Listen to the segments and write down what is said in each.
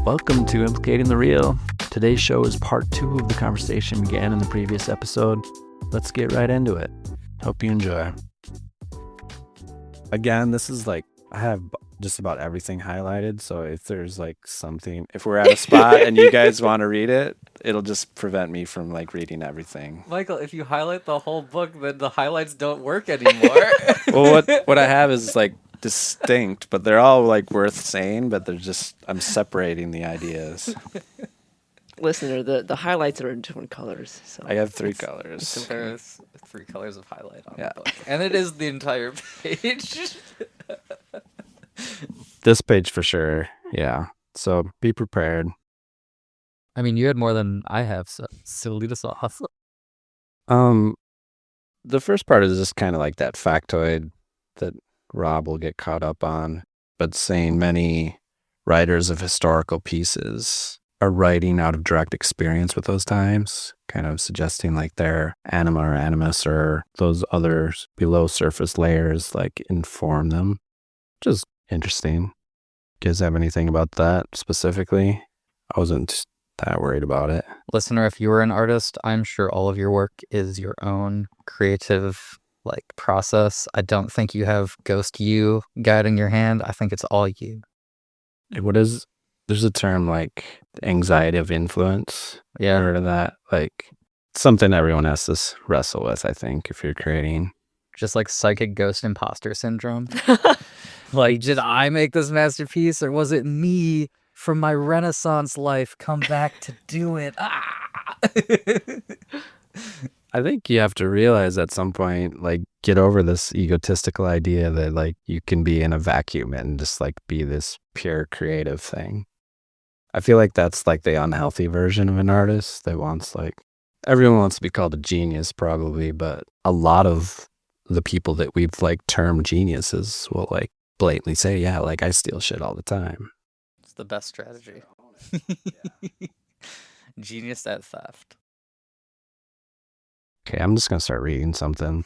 Welcome to Implicating the Real. Today's show is part 2 of the conversation began in the previous episode. Let's get right into it. Hope you enjoy. Again, this is like, I have just about everything highlighted, so if there's like something, if we're at a spot and you guys want to read it, it'll just prevent me from like reading everything. Michael, if you highlight the whole book, then the highlights don't work anymore. Well, what I have is like distinct, but they're all like worth saying, but they're just, I'm separating the ideas. Listener, the highlights are in different colors. So I have 3 colors. So there's 3 colors of highlight on Yeah. the book. And it is the entire page. This page for sure. Yeah. So be prepared. I mean, you had more than I have, so lead us off. The first part is just kind of like that factoid that Rob will get caught up on, but saying many writers of historical pieces are writing out of direct experience with those times, kind of suggesting like their anima or animus or those other below surface layers like inform them, which is interesting. Do you guys have anything about that specifically? I wasn't that worried about it. Listener, if you were an artist, I'm sure all of your work is your own creative process. I don't think you have ghost you guiding your hand. I think it's all you. There's a term like anxiety of influence. Yeah. I heard of that. Like something everyone has to wrestle with, I think, if you're creating. Just like psychic ghost imposter syndrome. Like, did I make this masterpiece or was it me from my Renaissance life come back to do it? I think you have to realize at some point, like, get over this egotistical idea that like you can be in a vacuum and just like be this pure creative thing. I feel like that's like the unhealthy version of an artist that wants like, everyone wants to be called a genius probably, but a lot of the people that we've like termed geniuses will like blatantly say, yeah, like I steal shit all the time. It's the best strategy. Genius at theft. Okay, I'm just going to start reading something.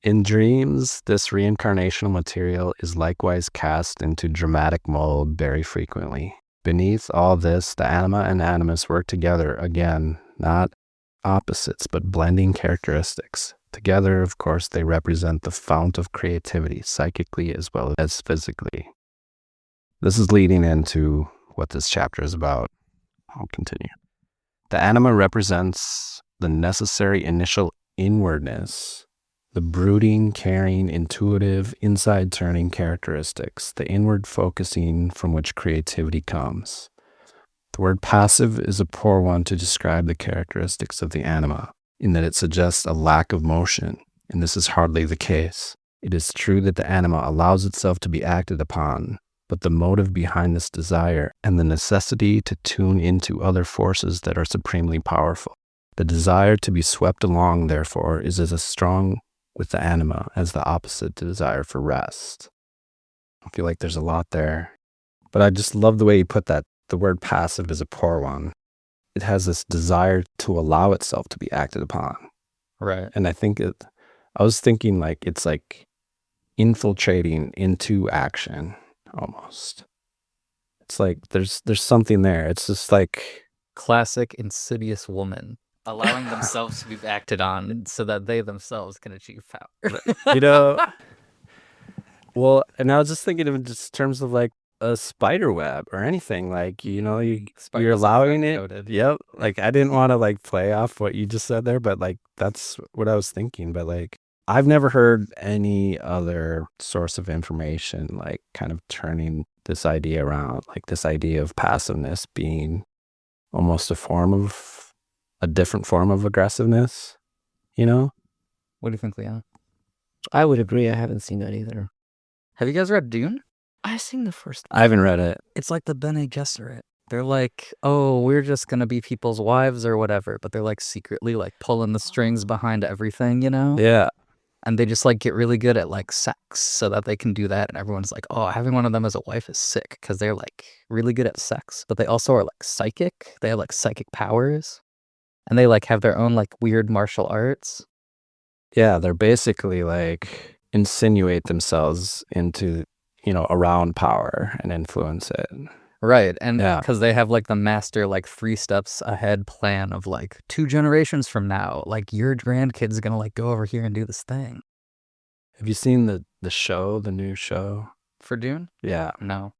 In dreams, this reincarnational material is likewise cast into dramatic mold very frequently. Beneath all this, the anima and animus work together again, not opposites, but blending characteristics. Together, of course, they represent the fount of creativity, psychically as well as physically. This is leading into what this chapter is about. I'll continue. The anima represents the necessary initial inwardness, the brooding, caring, intuitive, inside-turning characteristics, the inward focusing from which creativity comes. The word passive is a poor one to describe the characteristics of the anima, in that it suggests a lack of motion, and this is hardly the case. It is true that the anima allows itself to be acted upon, but the motive behind this desire and the necessity to tune into other forces that are supremely powerful. The desire to be swept along, therefore, is as strong with the anima as the opposite to desire for rest. I feel like there's a lot there, but I just love the way you put that. The word passive is a poor one. It has this desire to allow itself to be acted upon. Right. And I was thinking like it's like infiltrating into action almost. It's like there's something there. It's just like Classic insidious woman allowing themselves to be acted on so that they themselves can achieve power. you know. Well, and I was just thinking of just terms of like a spider web or anything, like, you know, you're allowing it. Coded. Yep. Like I didn't want to like play off what you just said there, but like that's what I was thinking. But like I've never heard any other source of information like kind of turning this idea around, like this idea of passiveness being almost a different form of aggressiveness, you know? What do you think, Liana? I would agree. I haven't seen that either. Have you guys read Dune? I've seen the first. I haven't read it. It's like the Bene Gesserit. They're like, oh, we're just going to be people's wives or whatever, but they're like secretly like pulling the strings behind everything, you know? Yeah. And they just like get really good at like sex so that they can do that. And everyone's like, oh, having one of them as a wife is sick because they're like really good at sex, but they also are like psychic. They have like psychic powers and they like have their own like weird martial arts. Yeah. They're basically like insinuate themselves into around power and influence it. Right. And Yeah. because they have like the master, like 3 steps ahead plan of like 2 generations from now, like your grandkid's gonna like go over here and do this thing. Have you seen the new show? For Dune? Yeah. No.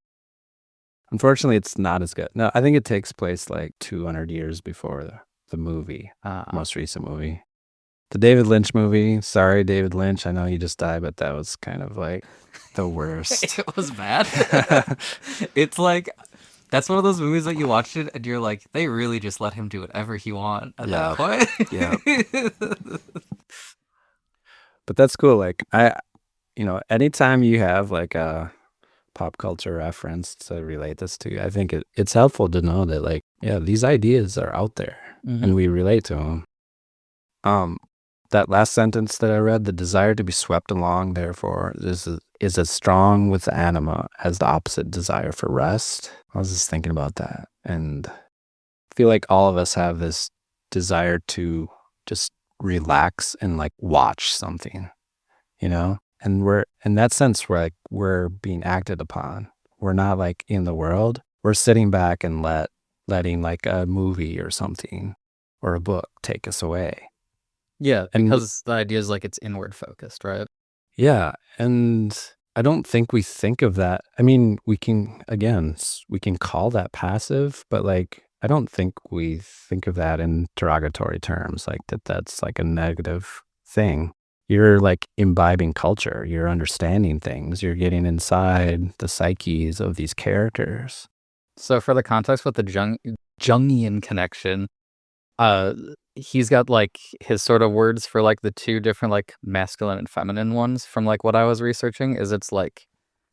Unfortunately, it's not as good. No, I think it takes place like 200 years before the movie, most recent movie. The David Lynch movie. Sorry, David Lynch. I know he just died, but that was kind of like the worst. It was bad. It's like, that's one of those movies that you watch it and you're like, they really just let him do whatever he want at that point. Yeah. But that's cool. Like anytime you have like a pop culture reference to relate this to, I think it's helpful to know that like, yeah, these ideas are out there and we relate to them. That last sentence that I read, the desire to be swept along, therefore, is as strong with the anima as the opposite desire for rest. I was just thinking about that. And I feel like all of us have this desire to just relax and like watch something, And we're, in that sense, we're being acted upon. We're not like in the world. We're sitting back and letting like a movie or something or a book take us away. Yeah, because the idea is like it's inward focused, right? Yeah, and I don't think we think of that. I mean, we can call that passive, but like I don't think we think of that in derogatory terms, like that's like a negative thing. You're like imbibing culture, you're understanding things, you're getting inside the psyches of these characters. So for the context with the Jungian connection, he's got like his sort of words for like the 2 different like masculine and feminine ones from like what I was researching is it's like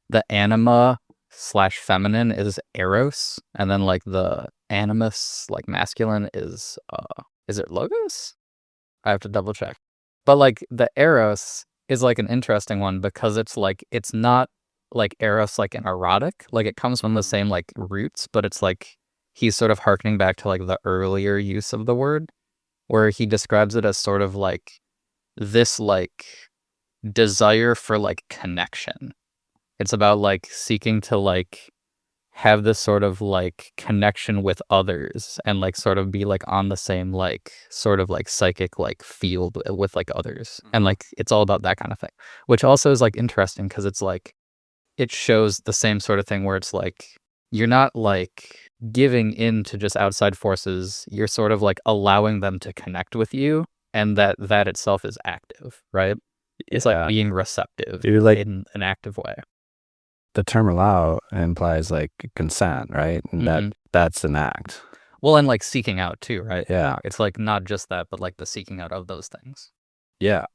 the anima / feminine is eros, and then like the animus like masculine is it logos? I have to double check. But like the eros is like an interesting one because it's like it's not like eros like an erotic, like it comes from the same like roots, but it's like he's sort of harkening back to like the earlier use of the word, where he describes it as sort of like this like desire for like connection. It's about like seeking to like have this sort of like connection with others and like sort of be like on the same like sort of like psychic like field with like others. And like it's all about that kind of thing, which also is like interesting because it's like it shows the same sort of thing where it's like you're not like giving in to just outside forces, you're sort of like allowing them to connect with you, and that itself is active, right? It's like being receptive. You're like in an active way. The term allow implies like consent, right? And that's an act. Well, and like seeking out too, right? Yeah. It's like not just that, but like the seeking out of those things. Yeah.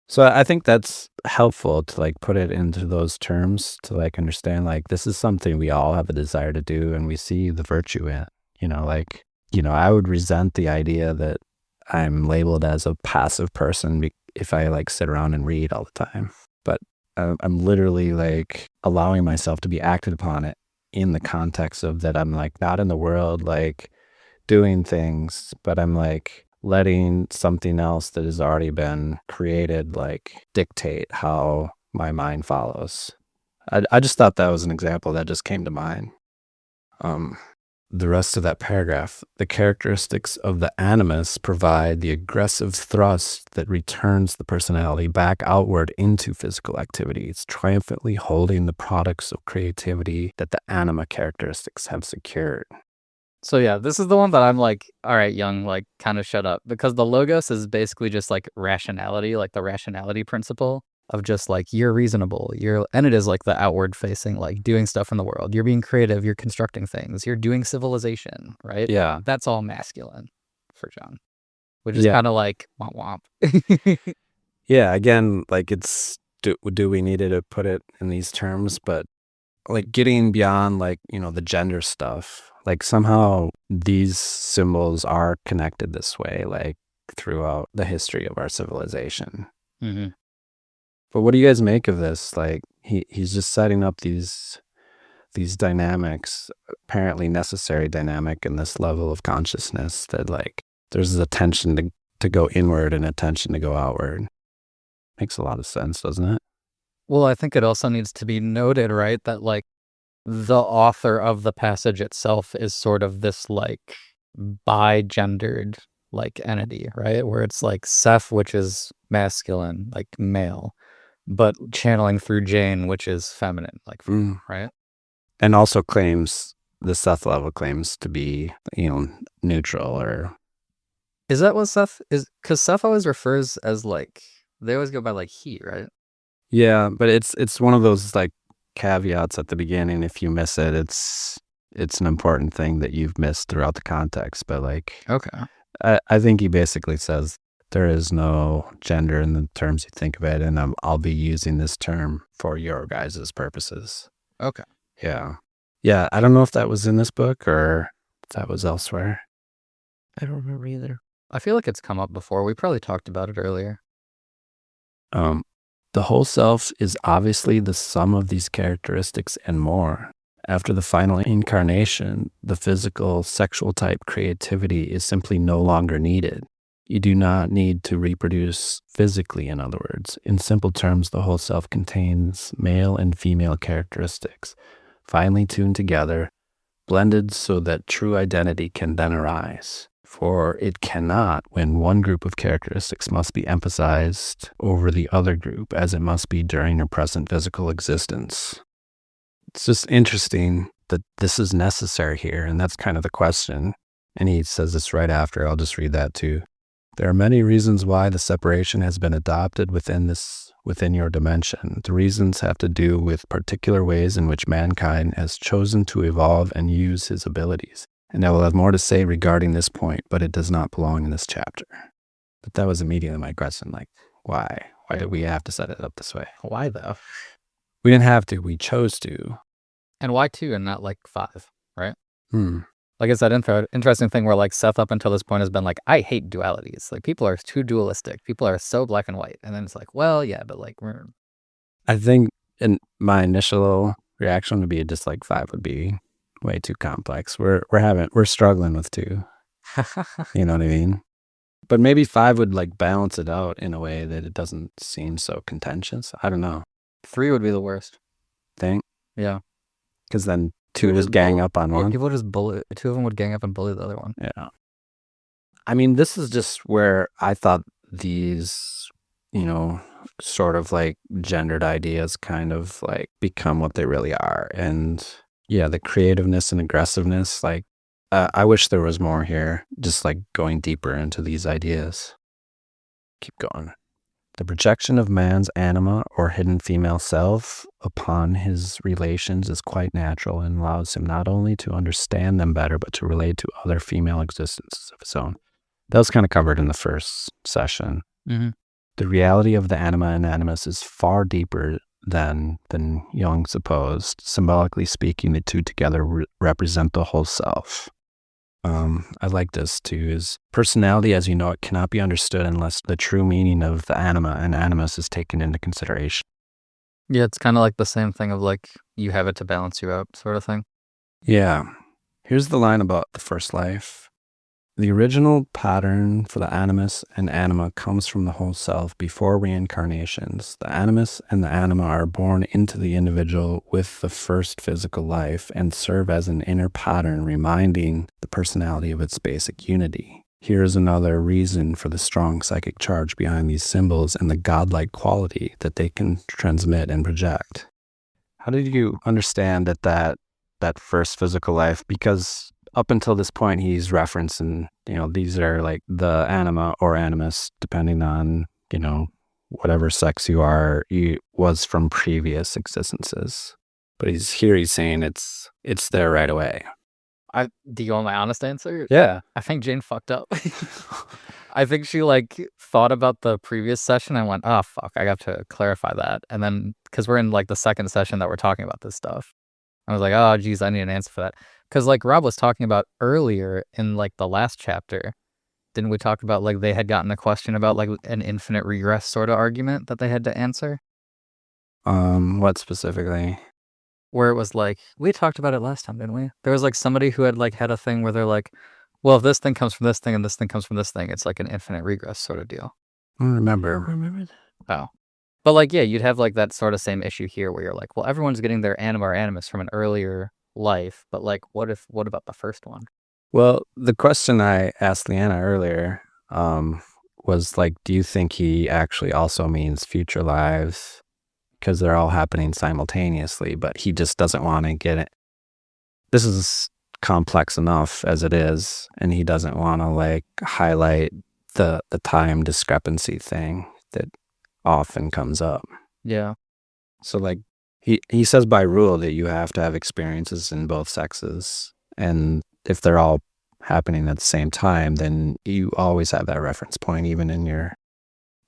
So I think that's helpful to like put it into those terms to like understand like this is something we all have a desire to do and we see the virtue in, I would resent the idea that I'm labeled as a passive person if I like sit around and read all the time. But I'm literally like allowing myself to be acted upon it in the context of that I'm like not in the world like doing things, but I'm like letting something else that has already been created like dictate how my mind follows. I just thought that was an example that just came to mind. The rest of that paragraph, the characteristics of the animus provide the aggressive thrust that returns the personality back outward into physical activities, triumphantly holding the products of creativity that the anima characteristics have secured. So yeah, this is the one that I'm like, all right, Jung, like kind of shut up, because the logos is basically just like rationality, like the rationality principle of just like you're reasonable, and it is like the outward facing, like doing stuff in the world. You're being creative, you're constructing things, you're doing civilization, right? Yeah. That's all masculine for Jung, which is kind of like womp womp. Yeah, again, like it's do we need to put it in these terms, but like getting beyond like, the gender stuff, like somehow these symbols are connected this way, like throughout the history of our civilization. Mm-hmm. But what do you guys make of this? Like he's just setting up these dynamics, apparently necessary dynamic in this level of consciousness that like there's a tension to go inward and a tension to go outward. Makes a lot of sense, doesn't it? Well, I think it also needs to be noted, right, that like the author of the passage itself is sort of this like bi-gendered like entity, right? Where it's like Seth, which is masculine, like male, but channeling through Jane, which is feminine, like right? And also claims the Seth level claims to be, neutral or. Is that what Seth is? Because Seth always refers as like they always go by like he, right? Yeah, but it's one of those like caveats at the beginning. If you miss it, it's an important thing that you've missed throughout the context. But like, Okay. I think he basically says there is no gender in the terms you think of it, and I'll be using this term for your guys' purposes. Okay. Yeah. Yeah, I don't know if that was in this book or if that was elsewhere. I don't remember either. I feel like it's come up before. We probably talked about it earlier. The whole self is obviously the sum of these characteristics and more. After the final incarnation, the physical, sexual type creativity is simply no longer needed. You do not need to reproduce physically, in other words. In simple terms, the whole self contains male and female characteristics, finely tuned together, blended so that true identity can then arise. For it cannot when one group of characteristics must be emphasized over the other group as it must be during your present physical existence. It's just interesting that this is necessary here, and that's kind of the question. And he says this right after. I'll just read that too. There are many reasons why the separation has been adopted within your dimension. The reasons have to do with particular ways in which mankind has chosen to evolve and use his abilities. And I will have more to say regarding this point, but it does not belong in this chapter. But that was immediately my question, like, why? Why did we have to set it up this way? Why though? We didn't have to, we chose to. And why 2 and not like 5, right? Hmm. Like it's that interesting thing where like Seth up until this point has been like, I hate dualities. Like people are too dualistic. People are so black and white. And then it's like, well, yeah, but like I think my initial reaction would be just like 5 would be way too complex. We're struggling with 2. You know what I mean? But maybe 5 would like balance it out in a way that it doesn't seem so contentious. I don't know. 3 would be the worst. Think? Yeah. Because then 2 just gang up on one. People just bully. 2 of them would gang up and bully the other one. Yeah. I mean, this is just where I thought these, sort of like gendered ideas kind of like become what they really are. And yeah, the creativeness and aggressiveness, like I wish there was more here, just like going deeper into these ideas. Keep going. The projection of man's anima or hidden female self upon his relations is quite natural and allows him not only to understand them better, but to relate to other female existences of his own. That was kind of covered in the first session. Mm-hmm. The reality of the anima and animus is far deeper than Jung supposed. Symbolically speaking, the two together represent the whole self. I like this too, is personality as you know it cannot be understood unless the true meaning of the anima and animus is taken into consideration. Yeah, it's kind of like the same thing of like, you have it to balance you out sort of thing. Yeah. Here's the line about the first life. The original pattern for the animus and anima comes from the whole self before reincarnations. The animus and the anima are born into the individual with the first physical life and serve as an inner pattern reminding the personality of its basic unity. Here is another reason for the strong psychic charge behind these symbols and the godlike quality that they can transmit and project. How did you understand that first physical life? Because up until this point, he's referencing, these are like the anima or animus, depending on, whatever sex you are, was from previous existences. But he's saying it's there right away. Do you want my honest answer? Yeah. I think Jane fucked up. I think she like thought about the previous session and went, oh, fuck, I have to clarify that. And then, because we're in like the second session that we're talking about this stuff. I was like, oh, geez, I need an answer for that. Because like Rob was talking about earlier in like the last chapter, didn't we talk about like they had gotten a question about like an infinite regress sort of argument that they had to answer? What specifically? Where it was like, we talked about it last time, didn't we? There was like somebody who had like had a thing where they're like, well, if this thing comes from this thing and this thing comes from this thing, it's like an infinite regress sort of deal. I don't remember. Remember that? Oh. But like, yeah, you'd have like that sort of same issue here where you're like, well, everyone's getting their anima or animus from an earlier life, but like, what about the first one? Well, the question I asked Liana earlier was like, do you think he actually also means future lives? Because they're all happening simultaneously, but he just doesn't want to get it. This is complex enough as it is, and he doesn't want to like highlight the time discrepancy thing that often comes up. Yeah. So like he says by rule that you have to have experiences in both sexes, and if they're all happening at the same time, then you always have that reference point even in your.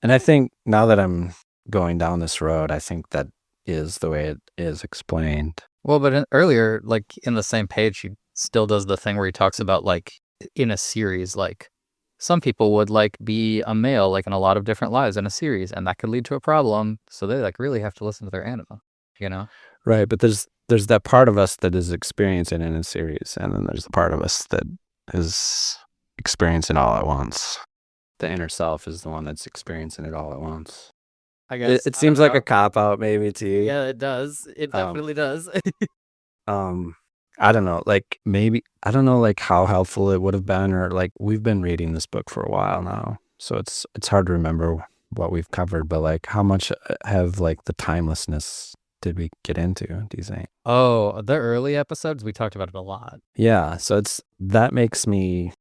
And I think now that I'm going down this road, I think that is the way it is explained. Well, but earlier, like in the same page, he still does the thing where he talks about like in a series, like some people would like be a male like in a lot of different lives in a series, and that could lead to a problem. So they like really have to listen to their anima, you know? Right, but there's that part of us that is experiencing it in a series, and then there's the part of us that is experiencing all at once. The inner self is the one that's experiencing it all at once. I guess It seems like a cop out maybe to you. Yeah, it does. It definitely does. I don't know, like maybe I don't know like how helpful it would have been, or like we've been reading this book for a while now, so it's hard to remember what we've covered, but like how much have like the timelessness did we get into, do you think? Oh, the early episodes, we talked about it a lot. Yeah, so that makes me,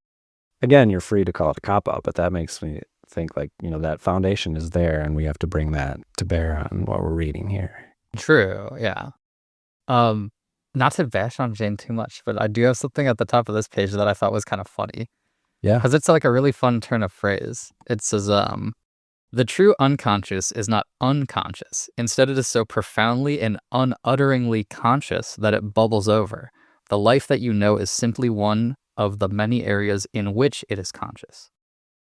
again, you're free to call it a cop out, but that makes me think like, that foundation is there, and we have to bring that to bear on what we're reading here. True, yeah. Not to bash on Jane too much, but I do have something at the top of this page that I thought was kind of funny. Yeah. Because it's like a really fun turn of phrase. It says, the true unconscious is not unconscious. Instead, it is so profoundly and unutteringly conscious that it bubbles over. The life that you know is simply one of the many areas in which it is conscious.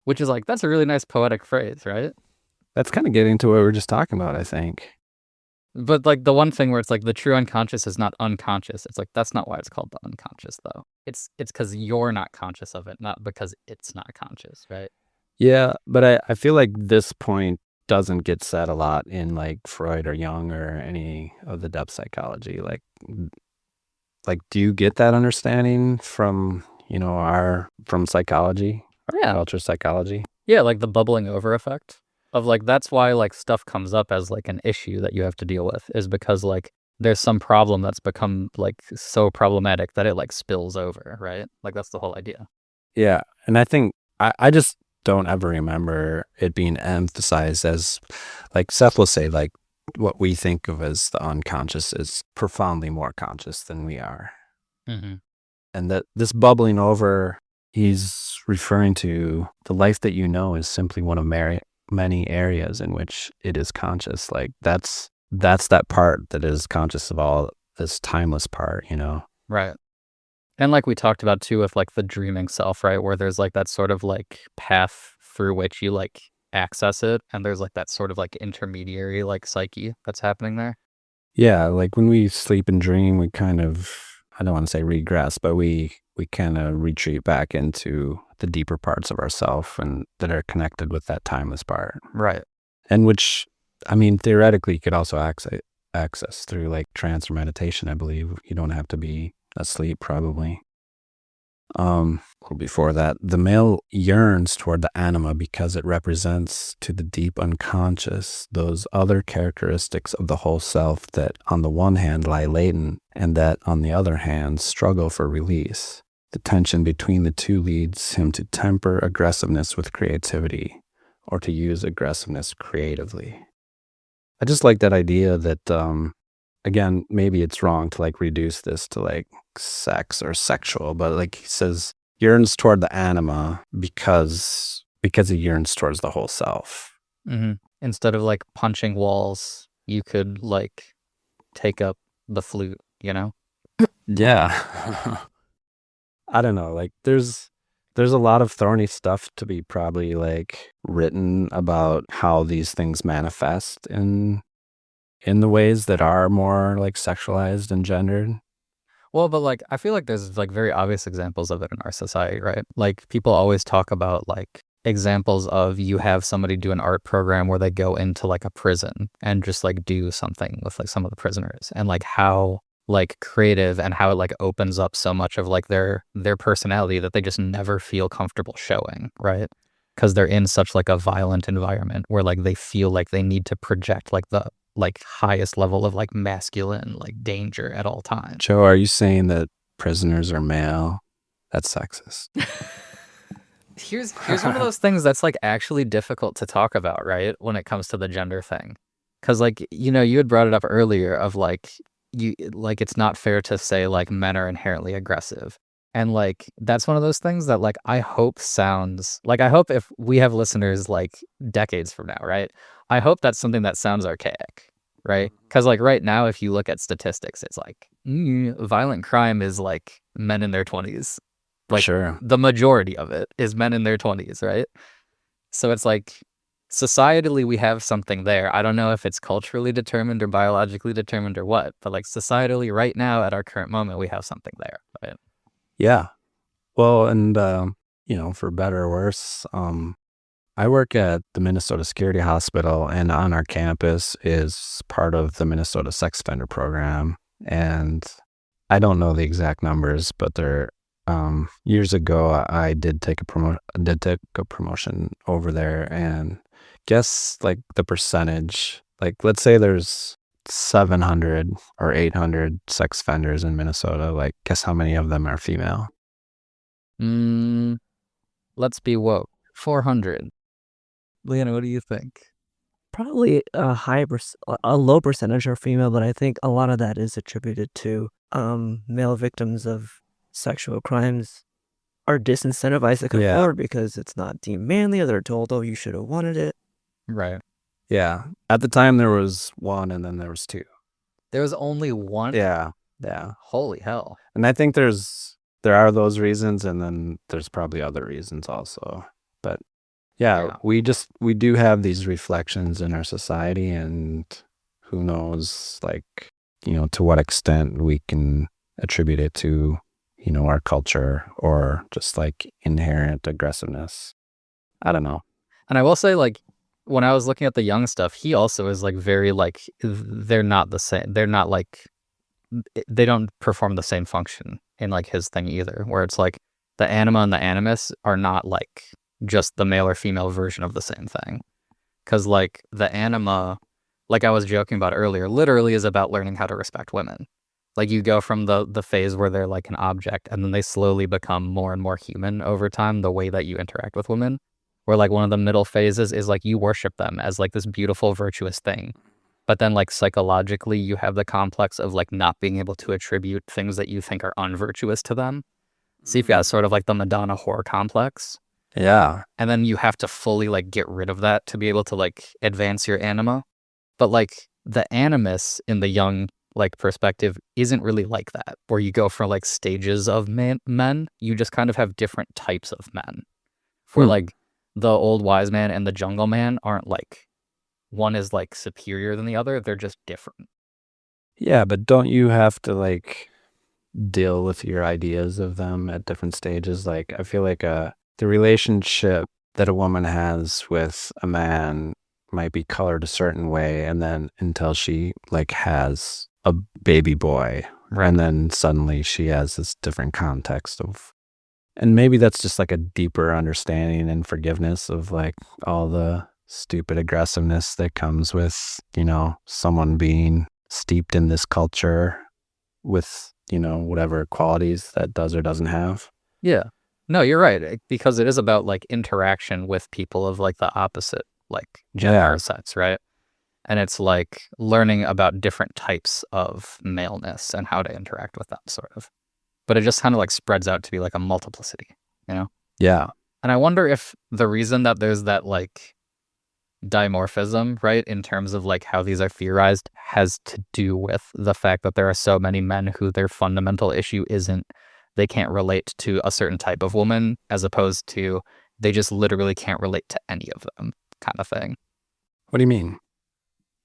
Which is like, that's a really nice poetic phrase, right? That's kind of getting to what we were just talking about, I think. But like the one thing where it's like the true unconscious is not unconscious. It's like, that's not why it's called the unconscious, though. It's because you're not conscious of it, not because it's not conscious, right? Yeah, but I feel like this point doesn't get said a lot in like Freud or Jung or any of the depth psychology. Like do you get that understanding from, from psychology, Yeah. culture psychology? Yeah, like the bubbling over effect of like, that's why like stuff comes up as like an issue that you have to deal with, is because like there's some problem that's become like so problematic that it like spills over, right? Like that's the whole idea. Yeah, and I think I just don't ever remember it being emphasized as, like Seth will say, like what we think of as the unconscious is profoundly more conscious than we are. Mm-hmm. And that this bubbling over, he's referring to the life that you know is simply one of many areas in which it is conscious. Like that's that part that is conscious of all this timeless part, Right. And like we talked about too with like the dreaming self, right? Where there's like that sort of like path through which you like access it. And there's like that sort of like intermediary like psyche that's happening there. Yeah, like when we sleep and dream, we kind of, I don't want to say regress, but we kind of retreat back into the deeper parts of ourself and that are connected with that timeless part. Right. And which, I mean, theoretically you could also access through like trance or meditation, I believe. You don't have to be asleep probably. Before that, the male yearns toward the anima because it represents to the deep unconscious those other characteristics of the whole self that on the one hand lie latent and that on the other hand struggle for release. The tension between the two leads him to temper aggressiveness with creativity, or to use aggressiveness creatively. I just like that idea that, again, maybe it's wrong to like reduce this to like sex or sexual, but like he says, yearns toward the anima because he yearns towards the whole self. Mm-hmm. Instead of like punching walls, you could like take up the flute, Yeah. I don't know. Like there's a lot of thorny stuff to be probably like written about how these things manifest in the ways that are more like sexualized and gendered. Well, but like I feel like there's like very obvious examples of it in our society, right? Like people always talk about like examples of you have somebody do an art program where they go into like a prison and just like do something with like some of the prisoners, and like how like creative and how it like opens up so much of like their personality that they just never feel comfortable showing, right? Because they're in such like a violent environment where like they feel like they need to project like the like highest level of like masculine like danger at all times. Joe, are you saying that prisoners are male? That's sexist. Here's one of those things that's like actually difficult to talk about, right? When it comes to the gender thing. Cause like, you know, you had brought it up earlier of like, it's not fair to say like men are inherently aggressive. And like, that's one of those things that like, I hope if we have listeners like decades from now, right? I hope that's something that sounds archaic, right? Cause like right now, if you look at statistics, it's like violent crime is like men in their 20s. Like Sure. the majority of it is men in their 20s, right? So it's like societally we have something there. I don't know if it's culturally determined or biologically determined or what, but like societally right now at our current moment we have something there, right? Yeah. Well, and you know, for better or worse, I work at the Minnesota Security Hospital, and on our campus is part of the Minnesota Sex Offender Program. And I don't know the exact numbers, but they're years ago I did take a promotion over there, and guess like the percentage, like let's say there's 700 or 800 sex offenders in Minnesota, like guess how many of them are female? Let's be woke. 400. Liana, what do you think? Probably a low percentage are female, but I think a lot of that is attributed to male victims of sexual crimes are disincentivized to come Yeah. forward because it's not deemed manly, or they're told, oh, you should have wanted it. Right. Yeah. At the time there was one, and then there was two. There was only one? Yeah. Holy hell. And I think there are those reasons, and then there's probably other reasons also. But yeah, we do have these reflections in our society, and who knows, like, you know, to what extent we can attribute it to, you know, our culture or just like inherent aggressiveness. I don't know. And I will say, like, when I was looking at the Jung stuff, he also is like very like, they're not the same. They're not like, they don't perform the same function in like his thing either, where it's like the anima and the animus are not like just the male or female version of the same thing. Because like the anima, like I was joking about earlier, literally is about learning how to respect women. Like you go from the phase where they're like an object, and then they slowly become more and more human over time, the way that you interact with women. Where like one of the middle phases is like you worship them as like this beautiful, virtuous thing. But then like psychologically, you have the complex of like not being able to attribute things that you think are unvirtuous to them. So you've got sort of like the Madonna whore complex. Yeah. And then you have to fully like get rid of that to be able to like advance your anima. But like the animus in the Jung like perspective isn't really like that, where you go for like stages of men. You just kind of have different types of men. Where like the old wise man and the jungle man aren't like, one is like superior than the other. They're just different. Yeah, but don't you have to like deal with your ideas of them at different stages? Like I feel like the relationship that a woman has with a man might be colored a certain way, and then until she like has a baby boy, and then suddenly she has this different context of, and maybe that's just like a deeper understanding and forgiveness of like all the stupid aggressiveness that comes with, you know, someone being steeped in this culture with, you know, whatever qualities that does or doesn't have. Yeah. No, you're right. Because it is about like interaction with people of like the opposite, like gender sets, right? And it's like learning about different types of maleness and how to interact with them, sort of. But it just kind of like spreads out to be like a multiplicity, you know? Yeah. And I wonder if the reason that there's that like dimorphism, right, in terms of like how these are theorized, has to do with the fact that there are so many men who their fundamental issue isn't they can't relate to a certain type of woman, as opposed to they just literally can't relate to any of them, kind of thing. What do you mean?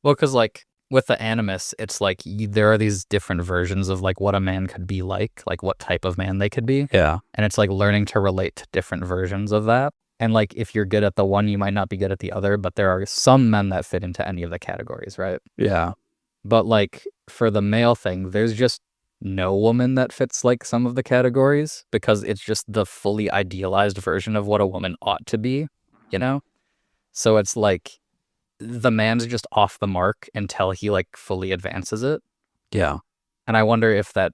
Well, because like with the animus, it's like there are these different versions of like what a man could be like what type of man they could be. Yeah. And it's like learning to relate to different versions of that. And like if you're good at the one, you might not be good at the other, but there are some men that fit into any of the categories, right? Yeah. But like for the male thing, there's just no woman that fits like some of the categories because it's just the fully idealized version of what a woman ought to be, you know? So it's like the man's just off the mark until he like fully advances it. Yeah. And I wonder if that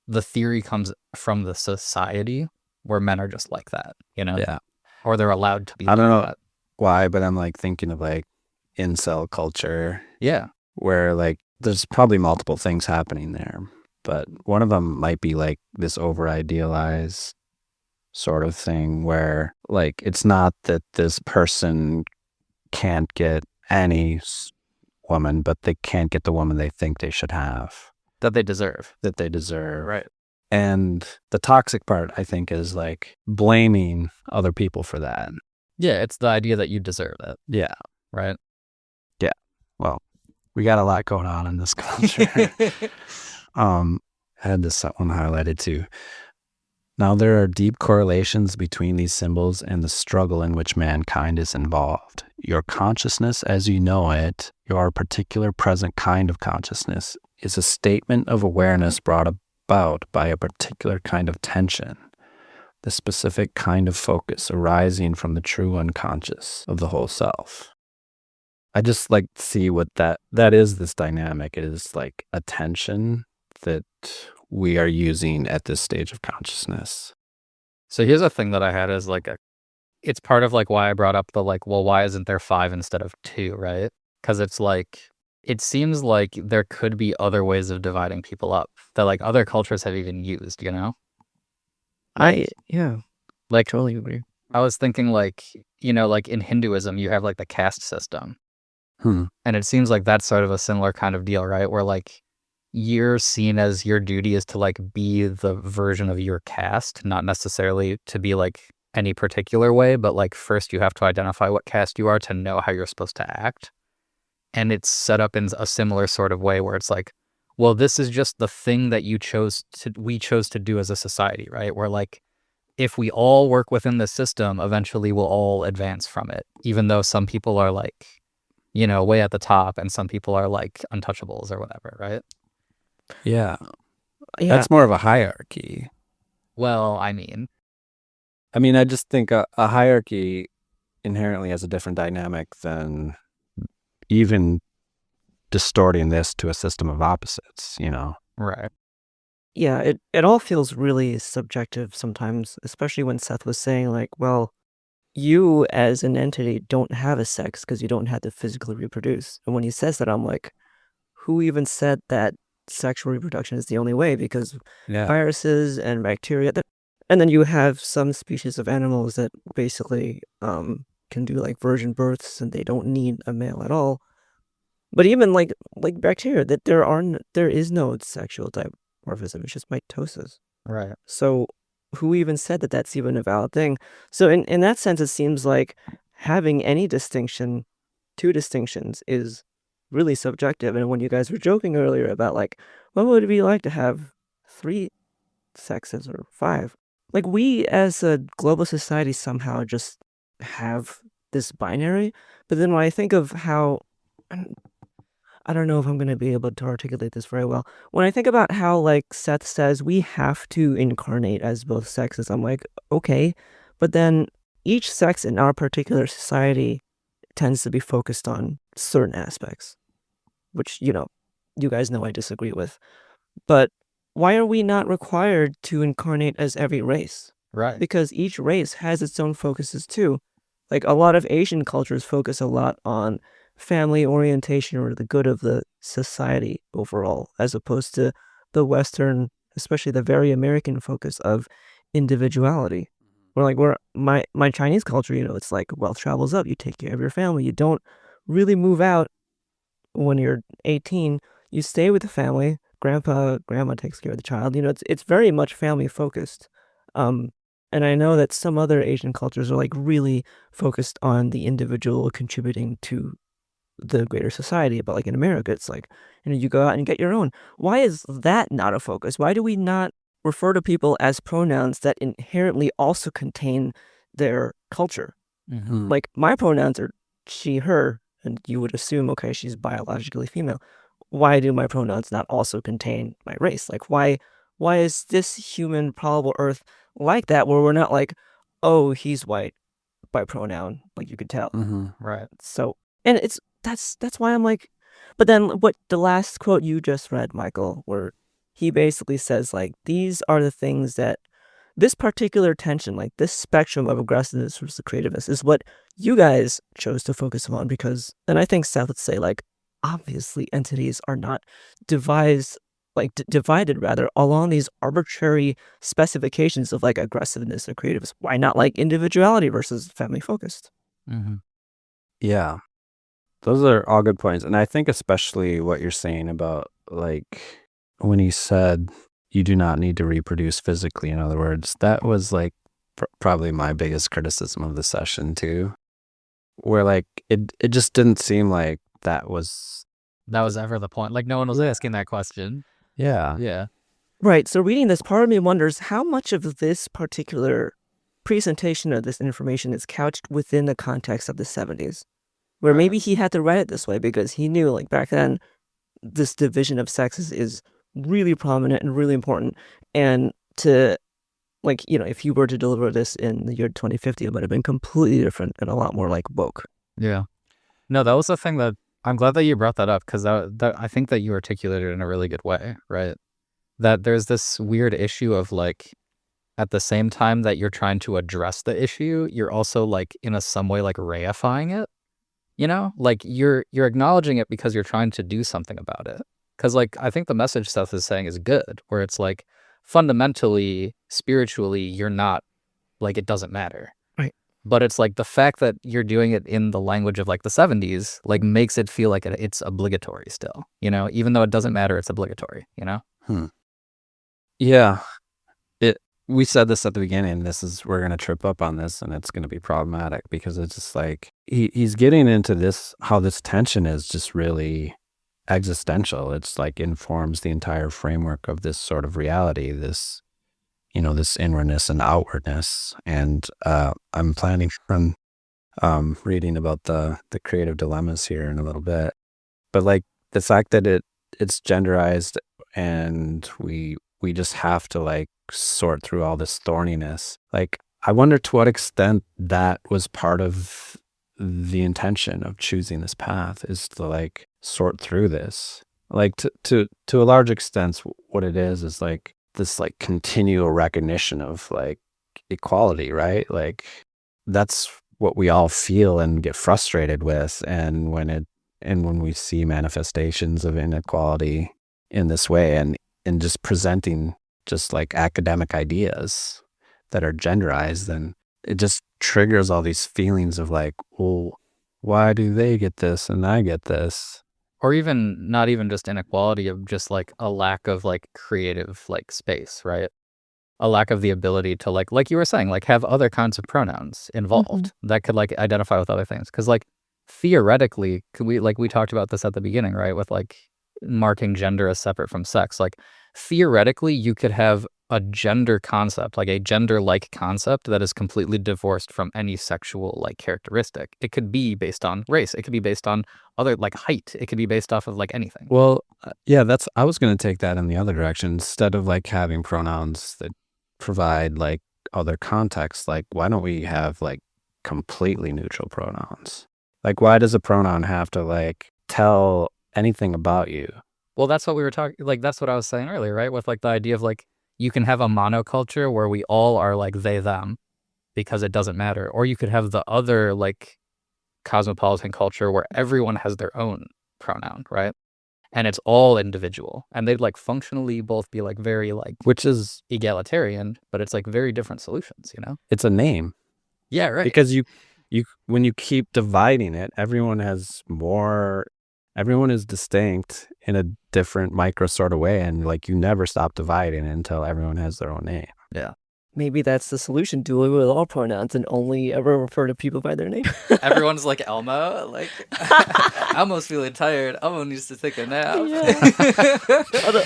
the theory comes from the society where men are just like that, you know? Yeah. Or they're allowed to be I don't like know that. why, but I'm like thinking of like incel culture Yeah. where like there's probably multiple things happening there, but one of them might be like this over idealized sort of thing where like it's not that this person can't get any woman, but they can't get the woman they think they should have, That they deserve. that they deserve. Right. And the toxic part, I think, is like blaming other people for that. Yeah, it's the idea that you deserve it, Yeah. right? Well, we got a lot going on in this culture. I had this one highlighted too. Now, there are deep correlations between these symbols and the struggle in which mankind is involved. Your consciousness as you know it, your particular present kind of consciousness, is a statement of awareness brought about by a particular kind of tension, the specific kind of focus arising from the true unconscious of the whole self. I just like to see what that is, this dynamic. It is like a tension that we are using at this stage of consciousness. So here's a thing that I had is like it's part of like why I brought up the like, well, why isn't there 5 instead of 2, right? Because it's like, it seems like there could be other ways of dividing people up that like other cultures have even used, you know? Yeah, Like totally agree. I was thinking like, you know, like in Hinduism, you have like the caste system. And it seems like that's sort of a similar kind of deal, right? Where like you're seen as your duty is to like be the version of your caste, not necessarily to be like any particular way, but like first you have to identify what caste you are to know how you're supposed to act. And it's set up in a similar sort of way where it's like, well, this is just the thing that we chose to do as a society, right? Where like, if we all work within the system, eventually we'll all advance from it, even though some people are like, you know, way at the top and some people are like untouchables or whatever, right? Yeah. Yeah, That's more of a hierarchy. Well, I mean, I just think a hierarchy inherently has a different dynamic than even distorting this to a system of opposites, you know? right. yeah. It all feels really subjective sometimes, especially when Seth was saying like, well, you as an entity don't have a sex because you don't have to physically reproduce. And when he says that, I'm like, who even said that sexual reproduction is the only way? Because Yeah. viruses and bacteria, and then you have some species of animals that basically can do like virgin births and they don't need a male at all. But even like bacteria, that there is no sexual dimorphism. It's just mitosis. Right. So who even said that that's even a valid thing? So in that sense, it seems like having any distinction, two distinctions, is really subjective. And when you guys were joking earlier about like, what would it be like to have 3 sexes or 5? Like we as a global society somehow just have this binary. But then when I think of how, I don't know if I'm going to be able to articulate this very well. When I think about how, like, Seth says, we have to incarnate as both sexes, I'm like, okay. But then each sex in our particular society tends to be focused on certain aspects, which, you guys know I disagree with. But why are we not required to incarnate as every race? Right. Because each race has its own focuses too. Like a lot of Asian cultures focus a lot on family orientation or the good of the society overall, as opposed to the Western, especially the very American focus of individuality. Where my Chinese culture, it's like wealth travels up. You take care of your family. You don't really move out when you're 18. You stay with the family. Grandma takes care of the child. It's very much family focused. And I know that some other Asian cultures are like really focused on the individual contributing to the greater society. But like in America, it's like, you go out and get your own. Why is that not a focus? Why do we not refer to people as pronouns that inherently also contain their culture. Mhm. Like, my pronouns are she, her, and you would assume, okay, she's biologically female. Why do my pronouns not also contain my race? Like, why is this human probable Earth like that, where we're not like, oh, he's white by pronoun, like you could tell. Right. So, and that's why I'm like, but then what the last quote you just read, Michael, where he basically says like, these are the things that this particular tension, like this spectrum of aggressiveness versus creativeness, is what you guys chose to focus on because, and I think Seth would say like, obviously entities are not devised like divided rather along these arbitrary specifications of like aggressiveness or creativeness. Why not like individuality versus family focused? Mm-hmm. Yeah. Those are all good points. And I think especially what you're saying about like when he said you do not need to reproduce physically, in other words, that was like probably my biggest criticism of the session too. Where like it just didn't seem like that was ever the point. Like no one was asking that question. yeah. Yeah. Right. So reading this, part of me wonders how much of this particular presentation of this information is couched within the context of the 70s, where maybe he had to write it this way because he knew, like back then, this division of sexes is really prominent and really important. And to, like, you know, if you were to deliver this in the year 2050, it would have been completely different and a lot more like woke. Yeah. No, that was the thing that I'm glad that you brought that up because that I think that you articulated it in a really good way, right? That there's this weird issue of like, at the same time that you're trying to address the issue, you're also like in a some way like reifying it, you know, like you're acknowledging it because you're trying to do something about it. Because like I think the message Seth is saying is good, where it's like fundamentally, spiritually, you're not like it doesn't matter. Right. But it's like the fact that you're doing it in the language of like the 70s, like makes it feel like it's obligatory still, you know, even though it doesn't matter, it's obligatory, you know? Yeah. We said this at the beginning, we're gonna trip up on this and it's gonna be problematic because it's just like he's getting into this, how this tension is just really existential. It's like informs the entire framework of this sort of reality, this, you know, this inwardness and outwardness. And I'm planning on reading about the creative dilemmas here in a little bit. But like the fact that it's genderized and we just have to like sort through all this thorniness. Like, I wonder to what extent that was part of the intention of choosing this path, is to like sort through this. Like to a large extent, what it is like this like continual recognition of like equality, right? Like that's what we all feel and get frustrated with. And when we see manifestations of inequality in this way and just presenting just like academic ideas that are genderized, then it just triggers all these feelings of like, well, why do they get this and I get this? Or even not even just inequality of just like a lack of like creative like space, right? A lack of the ability to like you were saying, like have other kinds of pronouns involved that could like identify with other things. Cause like theoretically, we talked about this at the beginning, right? With like marking gender as separate from sex. Like theoretically, you could have a gender concept, like a gender-like concept that is completely divorced from any sexual like characteristic. It could be based on race. It could be based on other like height. It could be based off of like anything. Well, yeah, I was going to take that in the other direction. Instead of like having pronouns that provide like other contexts, like why don't we have like completely neutral pronouns? Like, why does a pronoun have to like tell anything about you? Well, that's what we were talking, like, that's what I was saying earlier, right? With like the idea of like, you can have a monoculture where we all are like they, them, because it doesn't matter. Or you could have the other like cosmopolitan culture where everyone has their own pronoun, right? And it's all individual. And they'd like functionally both be like very like, which is egalitarian, but it's like very different solutions, you know? It's a name. Yeah, right. Because you when you keep dividing it, everyone is distinct in a different micro sort of way, and like you never stop dividing until everyone has their own name. Yeah. Maybe that's the solution, do it with all pronouns and only ever refer to people by their name. Everyone's like Elmo, like Elmo's feeling tired. Elmo needs to take a nap. Yeah. Although,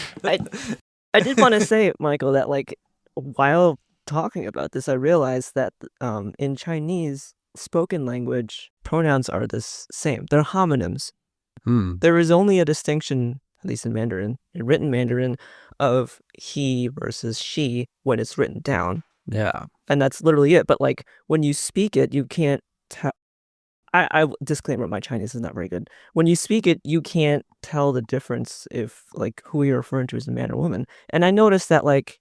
I did want to say, Michael, that like while talking about this, I realized that in Chinese spoken language, pronouns are the same. They're homonyms. There is only a distinction, at least in Mandarin, in written Mandarin, of he versus she when it's written down. Yeah. And that's literally it. But like when you speak it, you can't tell. I disclaimer, my Chinese is not very good. When you speak it, you can't tell the difference if like who you're referring to as a man or woman. And I noticed that like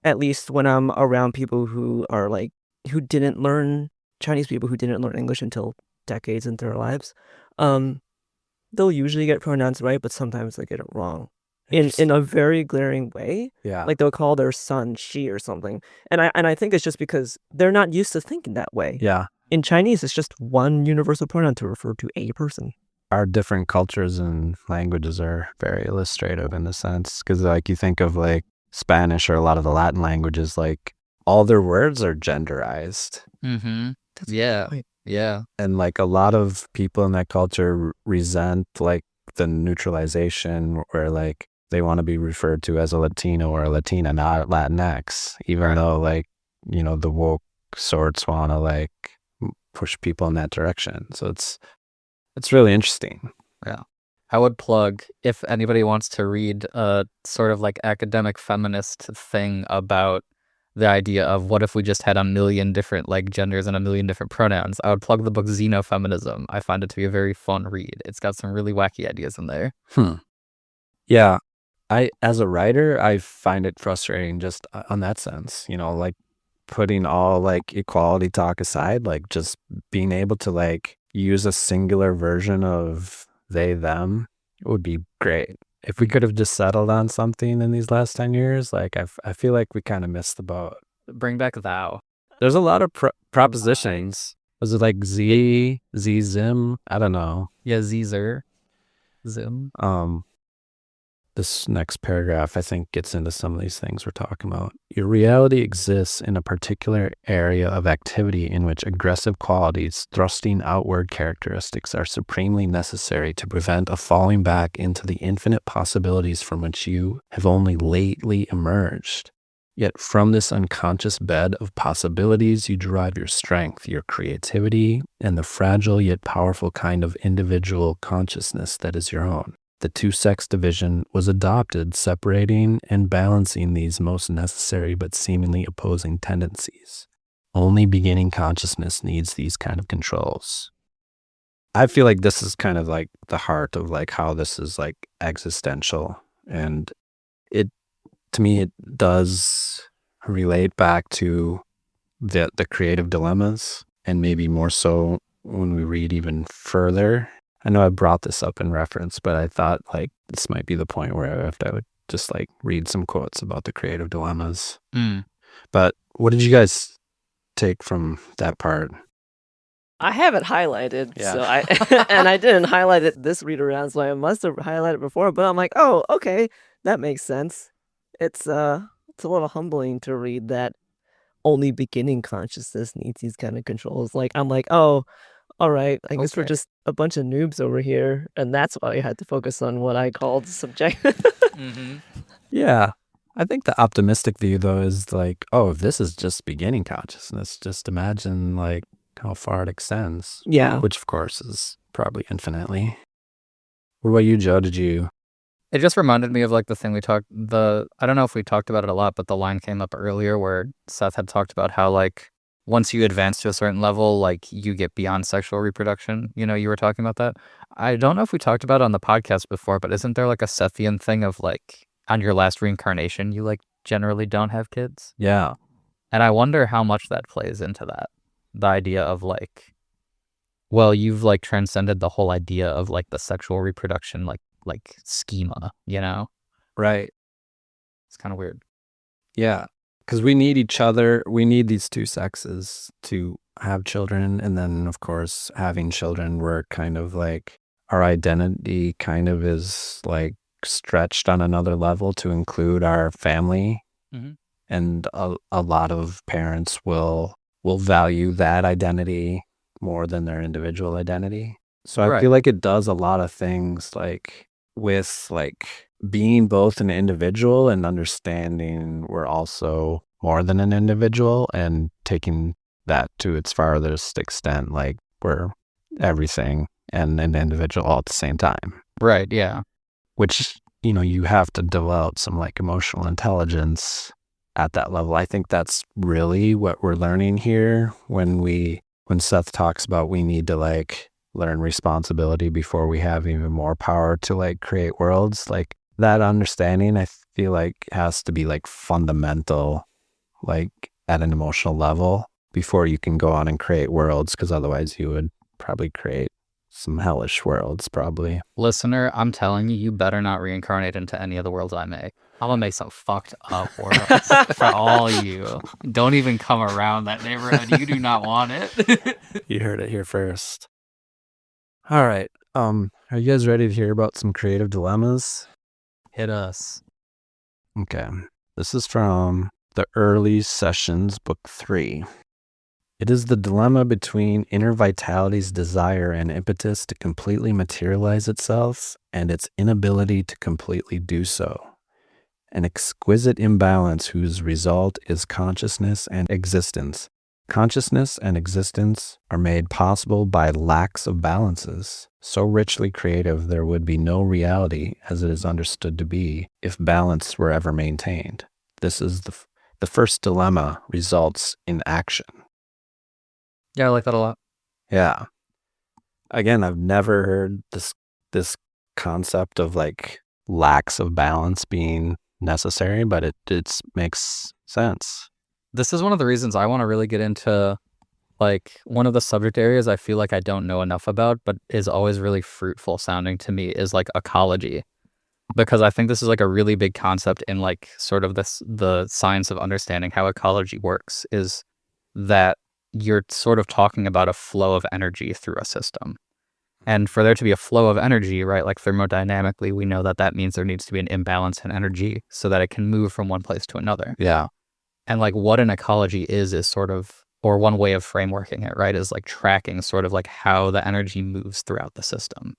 at least when I'm around people who are like who didn't learn Chinese people who didn't learn English until decades into their lives, they'll usually get pronouns right, but sometimes they get it wrong in a very glaring way. Yeah. Like they'll call their son she or something, and I think it's just because they're not used to thinking that way. Yeah. In Chinese, it's just one universal pronoun to refer to a person. Our different cultures and languages are very illustrative in a sense, because like you think of like Spanish or a lot of the Latin languages, like all their words are genderized. Mm-hmm. Yeah. Right. Yeah. And like a lot of people in that culture resent like the neutralization where like they want to be referred to as a Latino or a Latina, not Latinx, even though like, you know, the woke sorts want to like push people in that direction. So it's really interesting. Yeah. I would plug, if anybody wants to read a sort of like academic feminist thing about the idea of what if we just had a million different like genders and a million different pronouns, I would plug the book Xenofeminism. I find it to be a very fun read. It's got some really wacky ideas in there. Yeah. As a writer, I find it frustrating just on that sense, you know, like putting all like equality talk aside, like just being able to like use a singular version of they, them would be great. If we could have just settled on something in these last 10 years, like I feel like we kind of missed the boat. Bring back thou. There's a lot of propositions. Was it like zim? I don't know. Yeah, Zzer. Zim. This next paragraph, I think, gets into some of these things we're talking about. Your reality exists in a particular area of activity in which aggressive qualities, thrusting outward characteristics are supremely necessary to prevent a falling back into the infinite possibilities from which you have only lately emerged. Yet from this unconscious bed of possibilities, you derive your strength, your creativity, and the fragile yet powerful kind of individual consciousness that is your own. The two-sex division was adopted, separating and balancing these most necessary but seemingly opposing tendencies. Only beginning consciousness needs these kind of controls. I feel like this is kind of like the heart of like how this is like existential, and it, to me, it does relate back to the creative dilemmas, and maybe more so when we read even further. I know I brought this up in reference, but I thought like this might be the point where I would just like read some quotes about the creative dilemmas. But what did you guys take from that part? I have it highlighted, Yeah. so and I didn't highlight it this read around, so I must have highlighted it before. But I'm like, oh, okay, that makes sense. It's a little humbling to read that only beginning consciousness needs these kind of controls. Like I'm like, oh, all right, I guess we're Okay. just a bunch of noobs over here, and that's why I had to focus on what I called subject. Mm-hmm. Yeah. I think the optimistic view though is like, oh, if this is just beginning consciousness, just imagine like how far it extends. Yeah. Which of course is probably infinitely. What about you, Joe? It just reminded me of like the thing we talked, I don't know if we talked about it a lot, but the line came up earlier where Seth had talked about how like once you advance to a certain level, like you get beyond sexual reproduction. You know, you were talking about that. I don't know if we talked about it on the podcast before, but isn't there like a Sethian thing of like on your last reincarnation, you like generally don't have kids? Yeah. And I wonder how much that plays into that. The idea of like, well, you've like transcended the whole idea of like the sexual reproduction, like schema, you know? Right. It's kind of weird. Yeah. Because we need each other. We need these two sexes to have children. And then, of course, having children, we're kind of like, our identity kind of is like stretched on another level to include our family. Mm-hmm. And a lot of parents will value that identity more than their individual identity. So I feel like it does a lot of things like with like being both an individual and understanding we're also more than an individual, and taking that to its farthest extent, like we're everything and an individual all at the same time. Right, yeah. Which, you have to develop some like emotional intelligence at that level. I think that's really what we're learning here when Seth talks about we need to like learn responsibility before we have even more power to like create worlds. Like that understanding, I feel like has to be like fundamental, like at an emotional level before you can go on and create worlds, because otherwise you would probably create some hellish worlds probably. Listener, I'm telling you, you better not reincarnate into any of the worlds I make. I'm gonna make some fucked up worlds for all you. Don't even come around that neighborhood. You do not want it. You heard it here first. All right. Are you guys ready to hear about some creative dilemmas? Hit us. Okay. This is from the Early Sessions, Book 3. It is the dilemma between inner vitality's desire and impetus to completely materialize itself and its inability to completely do so. An exquisite imbalance whose result is consciousness and existence. Consciousness and existence are made possible by lacks of balances. So richly creative there would be no reality as it is understood to be if balance were ever maintained. This is the first dilemma results in action. Yeah, I like that a lot. Yeah. Again, I've never heard this concept of like lacks of balance being necessary, but it makes sense. This is one of the reasons I want to really get into like one of the subject areas I feel like I don't know enough about, but is always really fruitful sounding to me is like ecology. Because I think this is like a really big concept in like sort of the science of understanding how ecology works, is that you're sort of talking about a flow of energy through a system. And for there to be a flow of energy, right, like thermodynamically, we know that that means there needs to be an imbalance in energy so that it can move from one place to another. Yeah. And like what an ecology is sort of, or one way of frameworking it, right, is like tracking sort of like how the energy moves throughout the system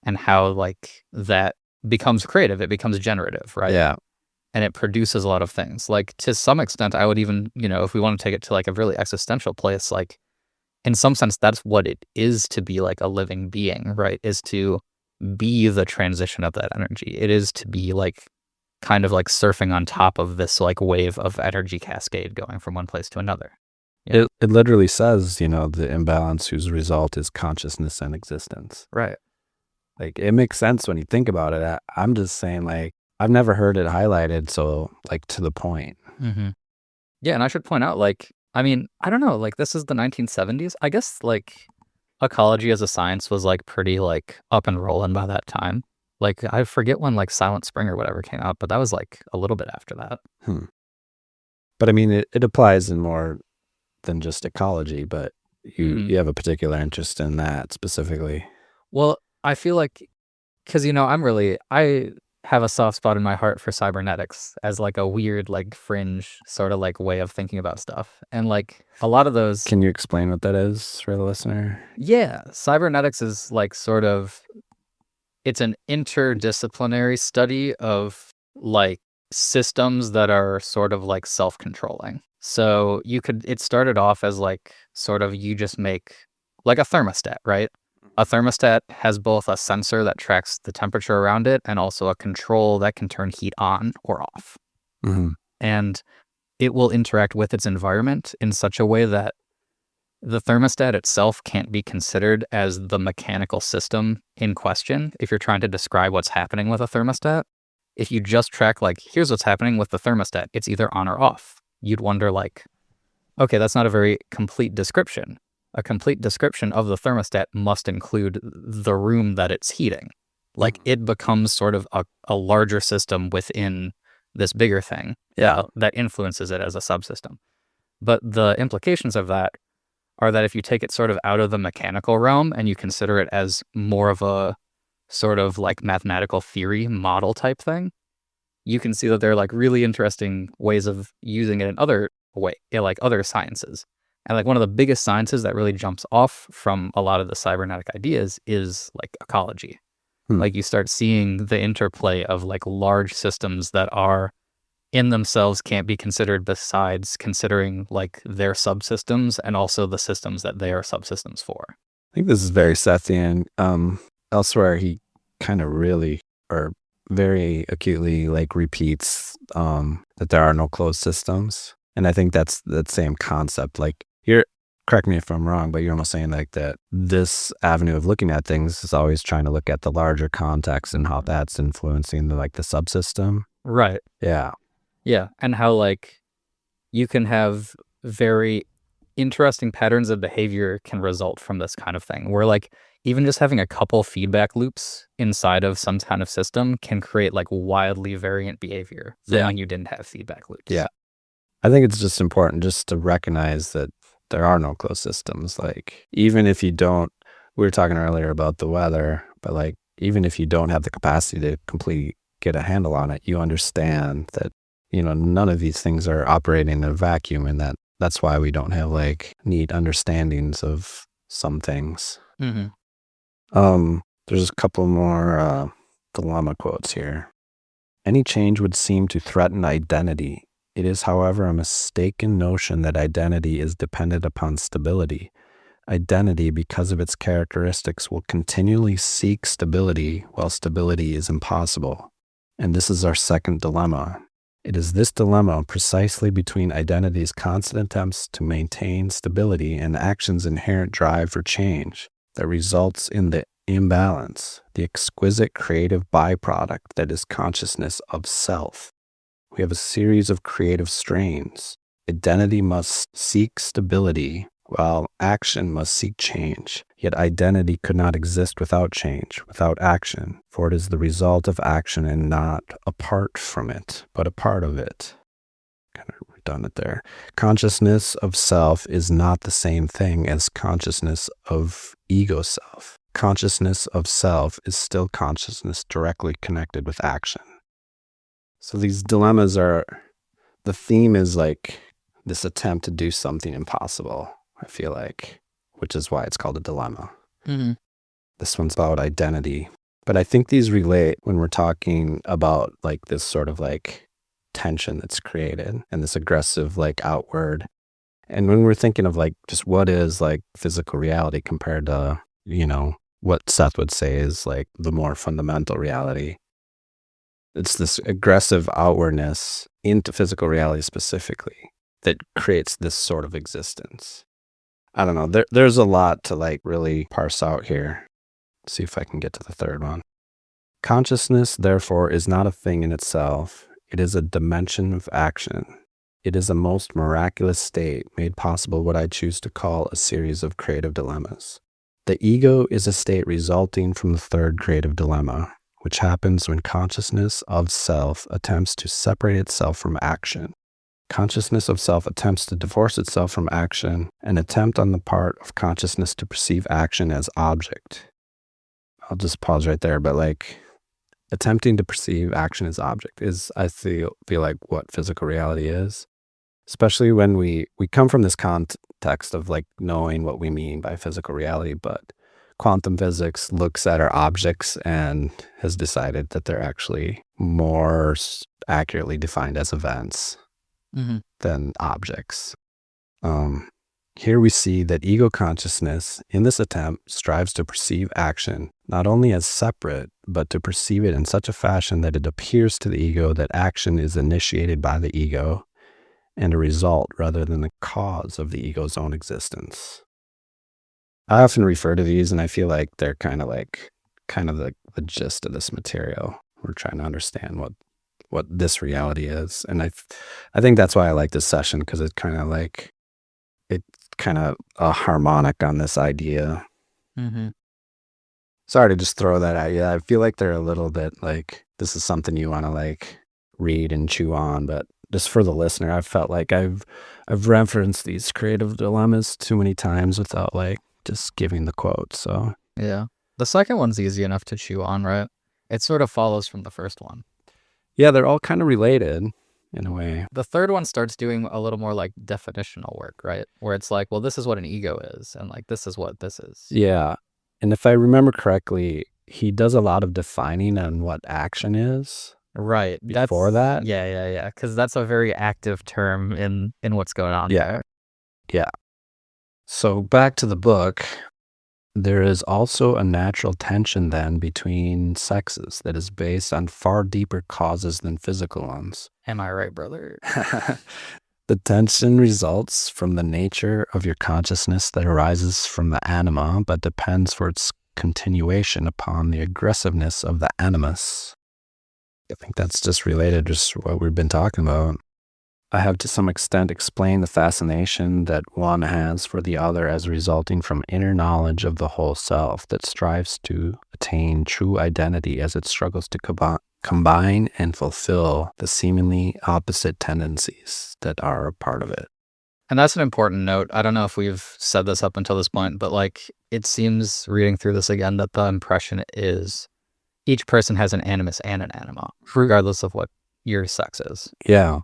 and how like that becomes creative, it becomes generative, right? Yeah. And it produces a lot of things. Like to some extent, I would even, if we want to take it to like a really existential place, like in some sense, that's what it is to be like a living being, right? Is to be the transition of that energy. It is to be like kind of like surfing on top of this like wave of energy cascade going from one place to another. Yeah. It literally says, the imbalance whose result is consciousness and existence. Right. Like it makes sense when you think about it. I'm just saying, like, I've never heard it highlighted so like to the point. Mm-hmm. Yeah, and I should point out, like, I mean, I don't know, like this is the 1970s. I guess like ecology as a science was like pretty like up and rolling by that time. Like I forget when like Silent Spring or whatever came out, but that was like a little bit after that. But I mean, it applies in more than just ecology, but you have a particular interest in that specifically. Well, I feel like, because, I have a soft spot in my heart for cybernetics as like a weird, like fringe sort of like way of thinking about stuff. And like a lot of those. Can you explain what that is for the listener? Yeah. Cybernetics is like sort of, it's an interdisciplinary study of like systems that are sort of like self-controlling. So it started off as like sort of you just make like a thermostat, right? A thermostat has both a sensor that tracks the temperature around it and also a control that can turn heat on or off. Mm-hmm. And it will interact with its environment in such a way that the thermostat itself can't be considered as the mechanical system in question if you're trying to describe what's happening with a thermostat. If you just track like, here's what's happening with the thermostat, it's either on or off. You'd wonder like, okay, that's not a very complete description. A complete description of the thermostat must include the room that it's heating. Like it becomes sort of a larger system within this bigger thing that influences it as a subsystem. But the implications of that are that if you take it sort of out of the mechanical realm and you consider it as more of a sort of like mathematical theory model type thing, you can see that there are like really interesting ways of using it in other sciences. And like one of the biggest sciences that really jumps off from a lot of the cybernetic ideas is like ecology. Like you start seeing the interplay of like large systems that are in themselves can't be considered besides considering like their subsystems and also the systems that they are subsystems for. I think this is very Sethian. Elsewhere, he kind of really or very acutely like repeats that there are no closed systems. And I think that's that same concept. Like correct me if I'm wrong, but you're almost saying like that this avenue of looking at things is always trying to look at the larger context and how that's influencing the subsystem. Right. Yeah. Yeah. And how like you can have very interesting patterns of behavior can result from this kind of thing where like even just having a couple feedback loops inside of some kind of system can create like wildly variant behavior when you didn't have feedback loops. Yeah. I think it's just important just to recognize that there are no closed systems. Like, even if you don't, we were talking earlier about the weather, but like, even if you don't have the capacity to completely get a handle on it, you understand that, none of these things are operating in a vacuum, and that's why we don't have like neat understandings of some things. Mm-hmm. There's a couple more dilemma quotes here. Any change would seem to threaten identity. It is, however, a mistaken notion that identity is dependent upon stability. Identity, because of its characteristics, will continually seek stability while stability is impossible. And this is our second dilemma. It is this dilemma precisely between identity's constant attempts to maintain stability and action's inherent drive for change that results in the imbalance, the exquisite creative byproduct that is consciousness of self. We have a series of creative strains. Identity must seek stability, while action must seek change. Yet identity could not exist without change, without action, for it is the result of action and not apart from it, but a part of it. Kind of redundant there. Consciousness of self is not the same thing as consciousness of ego self. Consciousness of self is still consciousness directly connected with action. So these dilemmas the theme is like this attempt to do something impossible, I feel like, which is why it's called a dilemma. Mm-hmm. This one's about identity. But I think these relate when we're talking about like this sort of like tension that's created and this aggressive like outward. And when we're thinking of like just what is like physical reality compared to, what Seth would say is like the more fundamental reality. It's this aggressive outwardness into physical reality specifically that creates this sort of existence. I don't know. There's a lot to like really parse out here. See if I can get to the third one. Consciousness, therefore, is not a thing in itself. It is a dimension of action. It is a most miraculous state made possible what I choose to call a series of creative dilemmas. The ego is a state resulting from the third creative dilemma, which happens when consciousness of self attempts to separate itself from action. Consciousness of self attempts to divorce itself from action, an attempt on the part of consciousness to perceive action as object. I'll just pause right there, but like attempting to perceive action as object is, I feel like, what physical reality is. Especially when we come from this context of like knowing what we mean by physical reality, but quantum physics looks at our objects and has decided that they're actually more accurately defined as events than objects. Here we see that ego consciousness, in this attempt, strives to perceive action not only as separate, but to perceive it in such a fashion that it appears to the ego that action is initiated by the ego and a result rather than the cause of the ego's own existence. I often refer to these, and I feel like they're kind of the gist of this material. We're trying to understand what this reality is, and I think that's why I like this session, because it's kind of a harmonic on this idea. Mm-hmm. Sorry to just throw that at you. I feel like they're a little bit like this is something you want to like read and chew on, but just for the listener, I've felt like I've referenced these creative dilemmas too many times without like just giving the quote. So yeah, the second one's easy enough to chew on, right? It sort of follows from the first one. Yeah, they're all kind of related in a way. The third one starts doing a little more like definitional work, right? Where it's like, well, this is what an ego is, and like this is what this is. Yeah, and if I remember correctly, he does a lot of defining on what action is. Right. before that. Yeah. Because that's a very active term in what's going on. Yeah. Yeah. So back to the book, there is also a natural tension then between sexes that is based on far deeper causes than physical ones. Am I right, brother? The tension results from the nature of your consciousness that arises from the anima, but depends for its continuation upon the aggressiveness of the animus. I think that's just related to what we've been talking about. I have to some extent explained the fascination that one has for the other as resulting from inner knowledge of the whole self that strives to attain true identity as it struggles to combine and fulfill the seemingly opposite tendencies that are a part of it. And that's an important note. I don't know if we've said this up until this point, but like it seems reading through this again that the impression is each person has an animus and an anima, regardless of what your sex is. Yeah.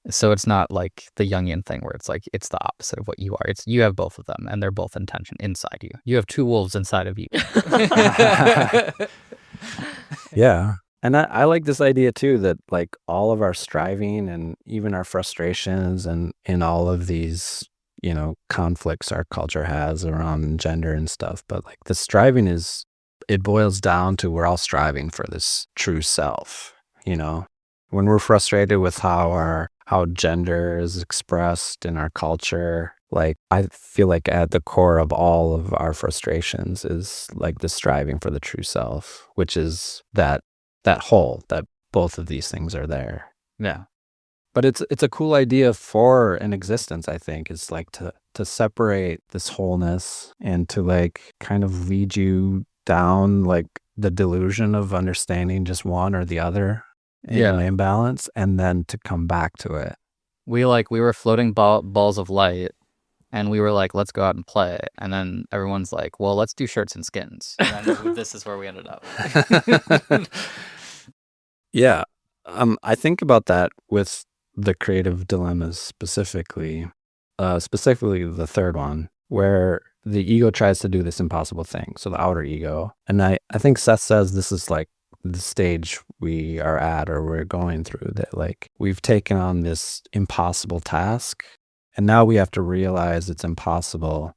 So it's not like the Jungian thing where it's like it's the opposite of what you are. It's you have both of them and they're both in tension inside you. You have two wolves inside of you. Yeah. And I like this idea too, that like all of our striving and even our frustrations and in all of these, conflicts our culture has around gender and stuff. But like the striving it boils down to we're all striving for this true self, when we're frustrated with how gender is expressed in our culture. Like, I feel like at the core of all of our frustrations is like the striving for the true self, which is that whole, that both of these things are there. Yeah. But it's a cool idea for an existence, I think, is like to separate this wholeness and to like kind of lead you down like the delusion of understanding just one or the other in an imbalance, and then to come back to it. We were floating balls of light, and we were like, let's go out and play. And then everyone's like, well, let's do shirts and skins. And then this is where we ended up. Yeah. I think about that with the creative dilemmas specifically the third one, where the ego tries to do this impossible thing. So the outer ego. And I think Seth says this is like the stage we are at or we're going through, that like we've taken on this impossible task and now we have to realize it's impossible.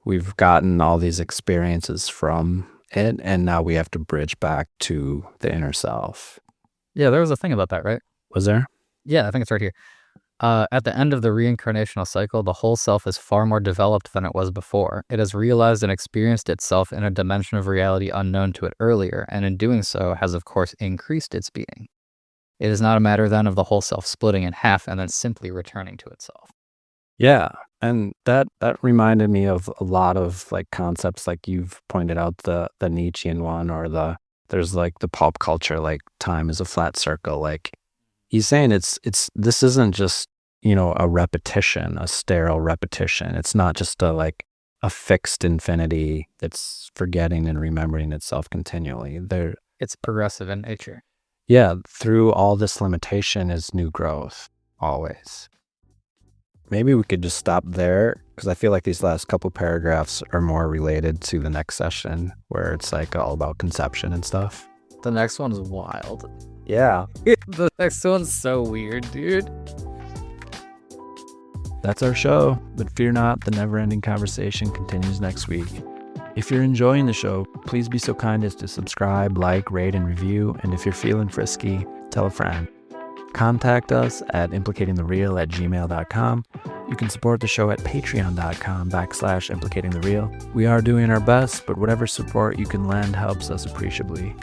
We've gotten all these experiences from it and now we have to bridge back to the inner self. Yeah, there was a thing about that, right? Was there? Yeah, I think it's right here. At the end of the reincarnational cycle, the whole self is far more developed than it was before. It has realized and experienced itself in a dimension of reality unknown to it earlier, and in doing so has, of course, increased its being. It is not a matter then of the whole self splitting in half and then simply returning to itself. Yeah, and that reminded me of a lot of like concepts like you've pointed out, the Nietzschean one, or there's like the pulp culture, like time is a flat circle. Like he's saying this isn't just, a repetition, a sterile repetition. It's not just a fixed infinity that's forgetting and remembering itself continually. It's progressive in nature. Yeah, through all this limitation is new growth, always. Maybe we could just stop there, because I feel like these last couple paragraphs are more related to the next session, where it's like all about conception and stuff. The next one's wild. Yeah. The next one's so weird, dude. That's our show, but fear not, the never-ending conversation continues next week. If you're enjoying the show, please be so kind as to subscribe, like, rate, and review, and if you're feeling frisky, tell a friend. Contact us at implicatingthereal@gmail.com. You can support the show at patreon.com/implicatingthereal. We are doing our best, but whatever support you can lend helps us appreciably.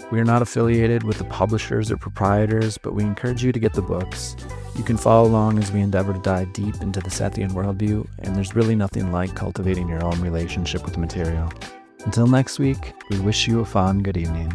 We are not affiliated with the publishers or proprietors, but we encourage you to get the books. You can follow along as we endeavor to dive deep into the Sethian worldview, and there's really nothing like cultivating your own relationship with the material. Until next week, we wish you a fun good evening.